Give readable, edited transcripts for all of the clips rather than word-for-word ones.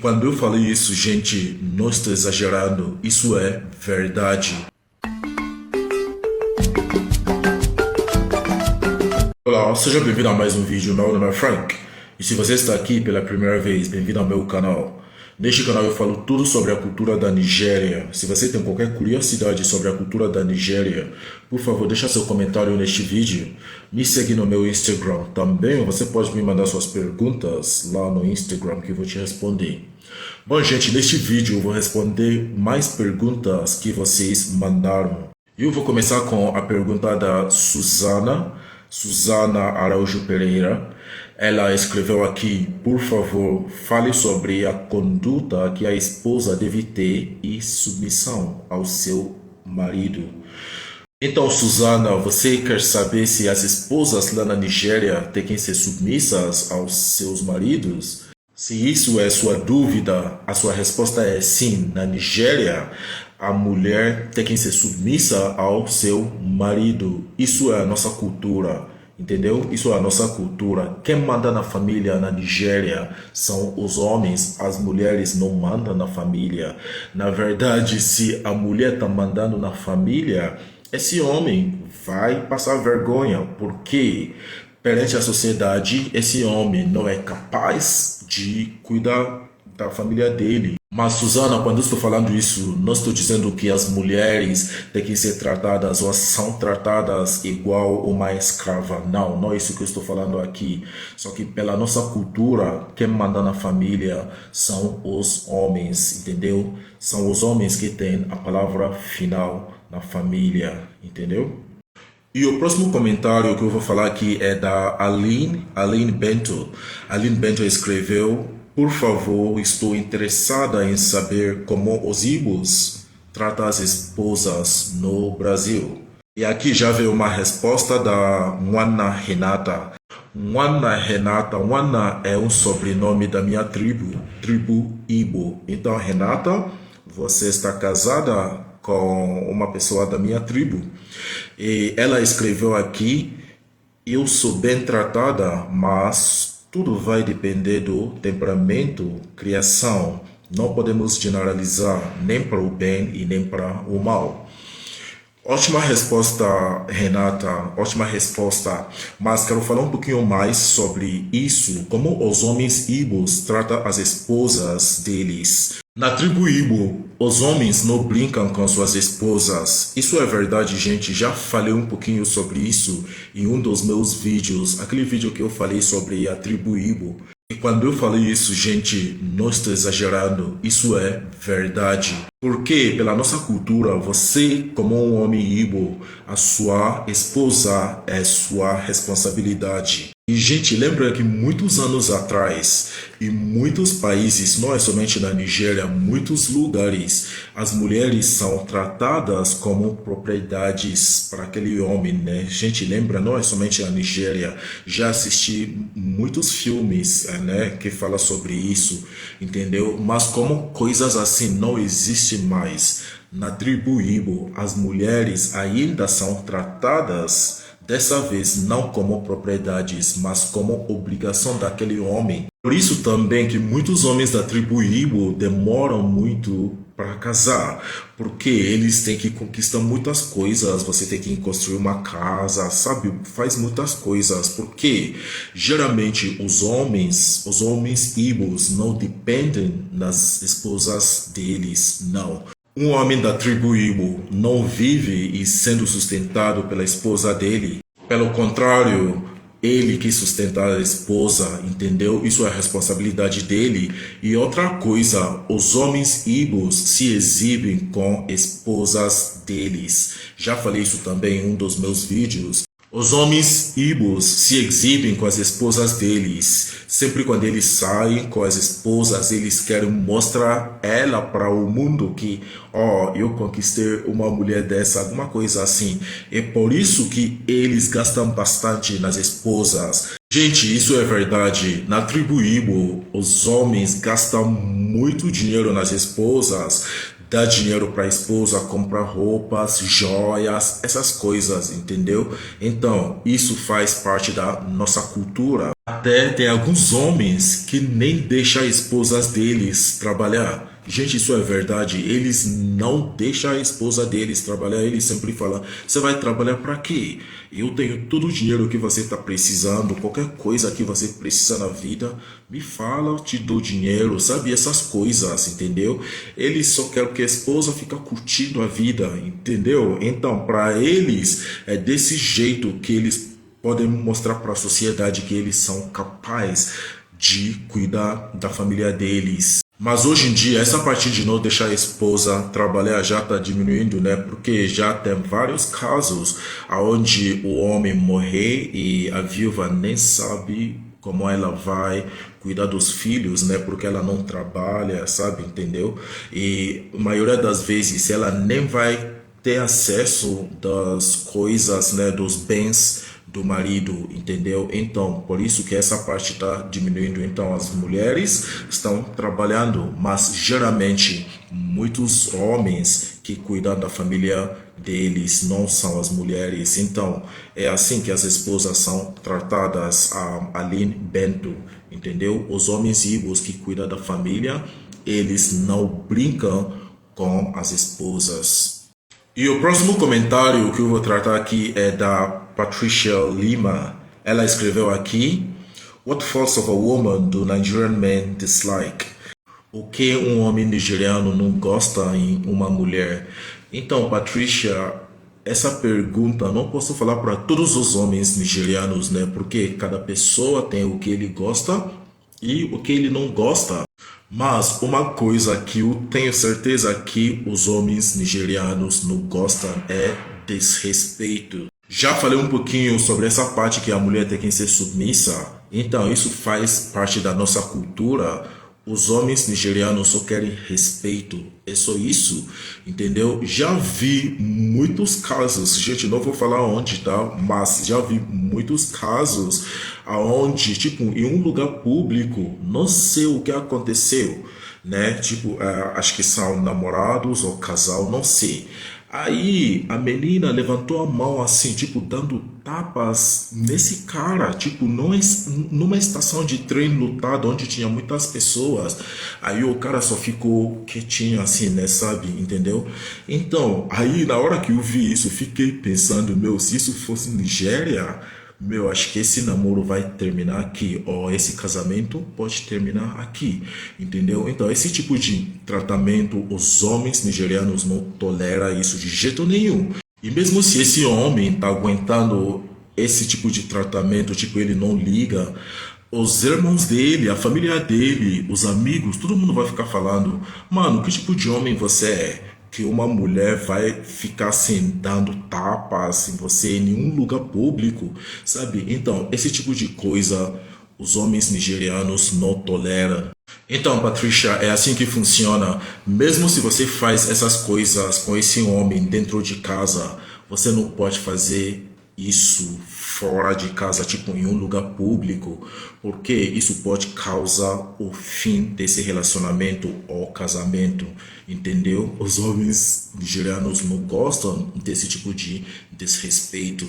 quando eu falei isso, gente, não estou exagerando, isso é verdade. Olá, seja bem-vindo a mais um vídeo. Meu nome é Frank e se você está aqui pela primeira vez, bem-vindo ao meu canal. Neste canal eu falo tudo sobre a cultura da Nigéria. Se você tem qualquer curiosidade sobre a cultura da Nigéria, por favor, deixa seu comentário neste vídeo. Me segue no meu Instagram. Também você pode me mandar suas perguntas lá no Instagram que eu vou te responder. Bom, gente, neste vídeo eu vou responder mais perguntas que vocês mandaram. Eu vou começar com a pergunta da Susana Araújo Pereira. Ela escreveu aqui: por favor, fale sobre a conduta que a esposa deve ter e submissão ao seu marido. Então, Susana, você quer saber se as esposas lá na Nigéria têm que ser submissas aos seus maridos? Se isso é sua dúvida, a sua resposta é sim. Na Nigéria, a mulher tem que ser submissa ao seu marido. Isso é a nossa cultura, entendeu? Isso é a nossa cultura. Quem manda na família na Nigéria são os homens, as mulheres não mandam na família. Na verdade, se a mulher está mandando na família, esse homem vai passar vergonha, porque perante a sociedade, esse homem não é capaz de cuidar da família dele. Mas, Susana, quando eu estou falando isso, não estou dizendo que as mulheres têm que ser tratadas ou são tratadas igual uma escrava. Não, não é isso que eu estou falando aqui. Só que pela nossa cultura, quem manda na família são os homens, entendeu? São os homens que têm a palavra final na família, entendeu? E o próximo comentário que eu vou falar aqui é da Aline Bento. Aline Bento escreveu: por favor, estou interessada em saber como os Igbos tratam as esposas no Brasil. E aqui já veio uma resposta da Mwana Renata. Mwana é um sobrenome da minha tribo Igbo. Então, Renata, você está casada com uma pessoa da minha tribo. E ela escreveu aqui: eu sou bem tratada, mas tudo vai depender do temperamento, criação. Não podemos generalizar nem para o bem e nem para o mal. Ótima resposta, Renata, ótima resposta. Mas quero falar um pouquinho mais sobre isso, como os homens Igbos tratam as esposas deles. Na tribo Igbo, os homens não brincam com suas esposas. Isso é verdade, gente. Já falei um pouquinho sobre isso em um dos meus vídeos, aquele vídeo que eu falei sobre a tribo Igbo. E quando eu falei isso, gente, não estou exagerando, isso é verdade. Porque pela nossa cultura, você como um homem Igbo, a sua esposa é sua responsabilidade. E, gente, lembra que muitos anos atrás, em muitos países, não é somente na Nigéria, muitos lugares, as mulheres são tratadas como propriedades para aquele homem, né? Gente, lembra, não é somente na Nigéria, já assisti muitos filmes, né, que falam sobre isso, entendeu? Mas como coisas assim não existem mais, na tribo Igbo, as mulheres ainda são tratadas dessa vez não como propriedades, mas como obrigação daquele homem. Por isso também que muitos homens da tribo Igbo demoram muito para casar, porque eles têm que conquistar muitas coisas, você tem que construir uma casa, sabe? Faz muitas coisas, porque geralmente os homens Igbos não dependem das esposas deles, não. Um homem da tribo Igbo não vive e sendo sustentado pela esposa dele. Pelo contrário, ele que sustenta a esposa, entendeu? Isso é a responsabilidade dele. E outra coisa, os homens Igbos se exibem com esposas deles. Já falei isso também em um dos meus vídeos. Os homens Igbos se exibem com as esposas deles. Sempre quando eles saem com as esposas, eles querem mostrar ela para o mundo que, eu conquistei uma mulher dessa, alguma coisa assim. É por isso que eles gastam bastante nas esposas. Gente, isso é verdade. Na tribo Igbo, os homens gastam muito dinheiro nas esposas. Dá dinheiro para a esposa, comprar roupas, joias, essas coisas, entendeu? Então, isso faz parte da nossa cultura. Até tem alguns homens que nem deixam as esposas deles trabalhar. Gente, isso é verdade. Eles não deixam a esposa deles trabalhar. Eles sempre falam: você vai trabalhar para quê? Eu tenho todo o dinheiro que você está precisando. Qualquer coisa que você precisa na vida, me fala, eu te dou dinheiro. Sabe? Essas coisas, entendeu? Eles só querem que a esposa fique curtindo a vida, entendeu? Então, para eles, é desse jeito que eles podem mostrar para a sociedade que eles são capazes de cuidar da família deles. Mas hoje em dia, essa parte de não deixar a esposa trabalhar já está diminuindo, né? Porque já tem vários casos onde o homem morrer e a viúva nem sabe como ela vai cuidar dos filhos, né? Porque ela não trabalha, sabe? Entendeu? E a maioria das vezes ela nem vai ter acesso das coisas, né? Dos bens do marido, entendeu? Então, por isso que essa parte está diminuindo. Então, as mulheres estão trabalhando, mas geralmente muitos homens que cuidam da família deles não são as mulheres. Então, é assim que as esposas são tratadas. A Aline Bento, entendeu? Os homens íbos que cuidam da família, eles não brincam com as esposas. E o próximo comentário que eu vou tratar aqui é da Patricia Lima. Ela escreveu aqui: What faults of a woman do Nigerian men dislike? O que um homem nigeriano não gosta em uma mulher? Então, Patricia, essa pergunta não posso falar para todos os homens nigerianos, né? Porque cada pessoa tem o que ele gosta e o que ele não gosta. Mas uma coisa que eu tenho certeza que os homens nigerianos não gostam é desrespeito. Já falei um pouquinho sobre essa parte que a mulher tem que ser submissa. Então isso faz parte da nossa cultura. Os homens nigerianos só querem respeito. É só isso, entendeu? Já vi muitos casos, gente, não vou falar onde, tá? Mas já vi muitos casos aonde, tipo, em um lugar público, não sei o que aconteceu, né? Tipo, acho que são namorados ou casal, não sei. Aí a menina levantou a mão assim, tipo, dando tapas nesse cara, tipo, numa estação de trem lotada onde tinha muitas pessoas. Aí o cara só ficou quietinho assim, né, sabe? Entendeu? Então, aí na hora que eu vi isso, fiquei pensando, meu, se isso fosse Nigéria, meu, acho que esse namoro vai terminar aqui, ou esse casamento pode terminar aqui, entendeu? Então, esse tipo de tratamento, os homens nigerianos não toleram isso de jeito nenhum. E mesmo se esse homem tá aguentando esse tipo de tratamento, tipo, ele não liga, os irmãos dele, a família dele, os amigos, todo mundo vai ficar falando: mano, que tipo de homem você é? Que uma mulher vai ficar assim, dando tapas em você em nenhum lugar público, sabe? Então, esse tipo de coisa os homens nigerianos não toleram. Então, Patricia, é assim que funciona. Mesmo se você faz essas coisas com esse homem dentro de casa, você não pode fazer isso fora de casa, tipo em um lugar público, porque isso pode causar o fim desse relacionamento ou casamento, entendeu? Os homens nigerianos não gostam desse tipo de desrespeito.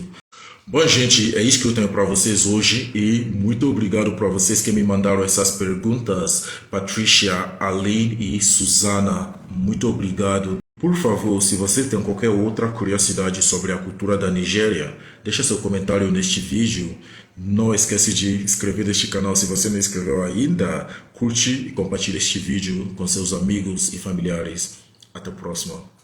Bom, gente, é isso que eu tenho para vocês hoje e muito obrigado para vocês que me mandaram essas perguntas, Patricia, Aline e Susana. Muito obrigado. Por favor, se você tem qualquer outra curiosidade sobre a cultura da Nigéria, deixa seu comentário neste vídeo. Não esquece de inscrever neste canal se você não inscreveu ainda. Curte e compartilhe este vídeo com seus amigos e familiares. Até a próxima.